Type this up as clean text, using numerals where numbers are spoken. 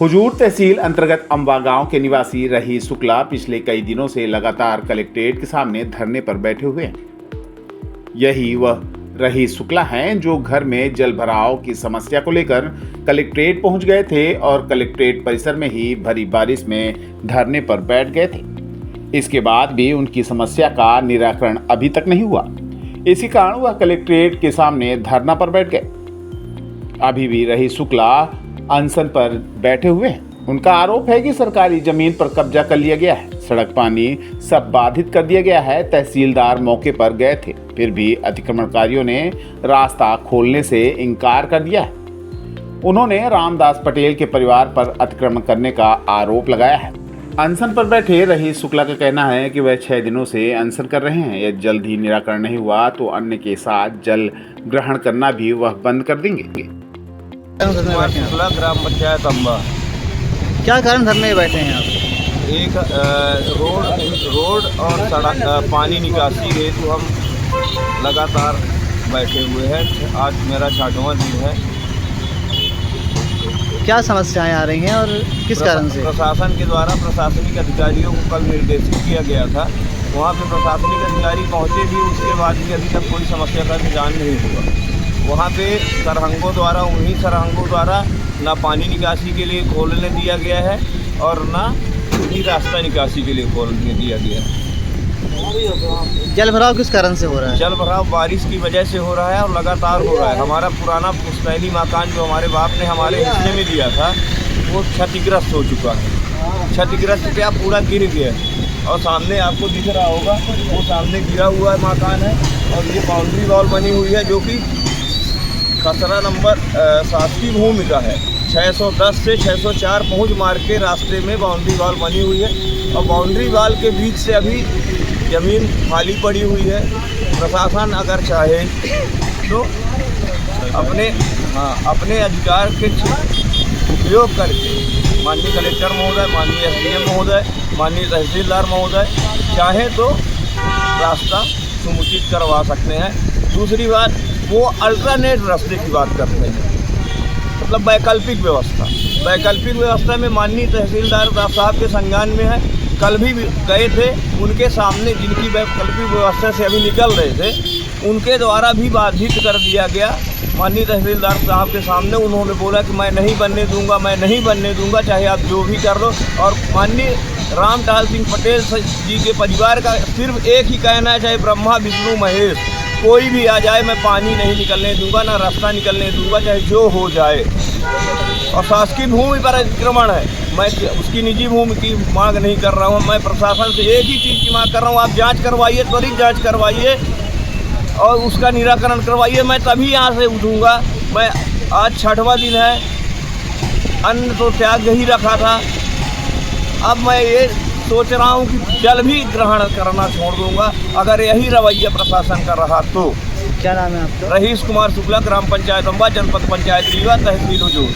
हुजूर तहसील अंतर्गत अम्बा गांव के निवासी रहीस शुक्ला पिछले कई दिनों से लगातार कलेक्ट्रेट के सामने धरने पर बैठे हुए हैं। यही वह रहीस शुक्ला हैं जो घर में जल भराव की समस्या को लेकर कलेक्ट्रेट पहुंच गए थे और कलेक्ट्रेट परिसर में ही भरी बारिश में धरने पर बैठ गए थे। इसके बाद भी उनकी समस्या का निराकरण अभी तक नहीं हुआ। इसी कारण वह कलेक्ट्रेट के सामने धरना पर बैठ गए। अभी भी रहीस शुक्ला अनशन पर बैठे हुए हैं। उनका आरोप है कि सरकारी जमीन पर कब्जा कर लिया गया है, सड़क पानी सब बाधित कर दिया गया है। तहसीलदार मौके पर गए थे, फिर भी अतिक्रमणकारियों ने रास्ता खोलने से इनकार कर दिया है। उन्होंने रामदास पटेल के परिवार पर अतिक्रमण करने का आरोप लगाया है। अनशन पर बैठे रहीस शुक्ला का कहना है कि वह 6 दिनों से अनशन कर रहे हैं। यदि जल्द ही निराकरण नहीं हुआ तो अन्य के साथ जल ग्रहण करना भी वह बंद कर देंगे। शुक्ला ग्राम पंचायत अम्बा। क्या कारण धरने में बैठे हैं आप? एक रोड और सड़क पानी निकासी हेतु हम लगातार बैठे हुए हैं। आज मेरा 6वां दिन है। क्या समस्याएं आ रही हैं और किस कारण से? प्रशासन के द्वारा प्रशासनिक अधिकारियों को कल निर्देशित किया गया था। वहाँ पे प्रशासनिक अधिकारी पहुँचे भी, उसके बाद भी अभी तक कोई समस्या का निदान नहीं हुआ। वहाँ पे उन्हीं सरहंगों द्वारा ना पानी निकासी के लिए खोलने दिया गया है और ना ही रास्ता निकासी के लिए खोलने दिया गया है। जल भराव किस कारण से हो रहा है? जल भराव बारिश की वजह से हो रहा है और लगातार हो रहा है। हमारा पुराना पुश्तैनी मकान जो हमारे बाप ने हमारे हिस्से में दिया था वो क्षतिग्रस्त हो चुका है। क्षतिग्रस्त क्या, पूरा गिर गया है। और सामने आपको दिख रहा होगा वो सामने गिरा हुआ मकान है और ये बाउंड्री वॉल बनी हुई है जो कि खसरा नंबर शासकीय भूमि का है। 610 से 604 पहुँच मार्ग के रास्ते में बाउंड्री वॉल बनी हुई है और बाउंड्री वॉल के बीच से अभी ज़मीन खाली पड़ी हुई है। प्रशासन अगर चाहे तो अपने अधिकार के उपयोग करके माननीय कलेक्टर महोदय, माननीय SDM महोदय, माननीय तहसीलदार महोदय चाहे तो रास्ता समुचित करवा सकते हैं। दूसरी बात, वो अल्टरनेट रास्ते की बात करते हैं, मतलब वैकल्पिक व्यवस्था में माननीय तहसीलदार साहब के संज्ञान में है। कल भी गए थे, उनके सामने जिनकी वैकल्पिक व्यवस्था से अभी निकल रहे थे उनके द्वारा भी बाधित कर दिया गया। माननीय तहसीलदार साहब के सामने उन्होंने बोला कि मैं नहीं बनने दूंगा चाहे आप जो भी कर लो। और माननीय रामदास सिंह पटेल जी के परिवार का सिर्फ एक ही कहना है, चाहे ब्रह्मा विष्णु महेश कोई भी आ जाए, मैं पानी नहीं निकलने दूंगा, ना रास्ता निकलने दूंगा, चाहे जो हो जाए। और शासकीय भूमि पर अतिक्रमण है, मैं उसकी निजी भूमि की मांग नहीं कर रहा हूँ। मैं प्रशासन से एक ही चीज़ की मांग कर रहा हूँ, आप जांच करवाइए, त्वरित जांच करवाइए और उसका निराकरण करवाइए। मैं तभी यहाँ से उठूँगा। मैं आज 6वां दिन है, अन्न तो त्याग ही रखा था। अब मैं ये सोच रहा हूँ कि जल भी ग्रहण करना छोड़ दूंगा अगर यही रवैया प्रशासन का रहा तो। क्या नाम है आपका? रहीस कुमार शुक्ला, ग्राम पंचायत अम्बा, जनपद पंचायत रीवा, तहसील हुजूर।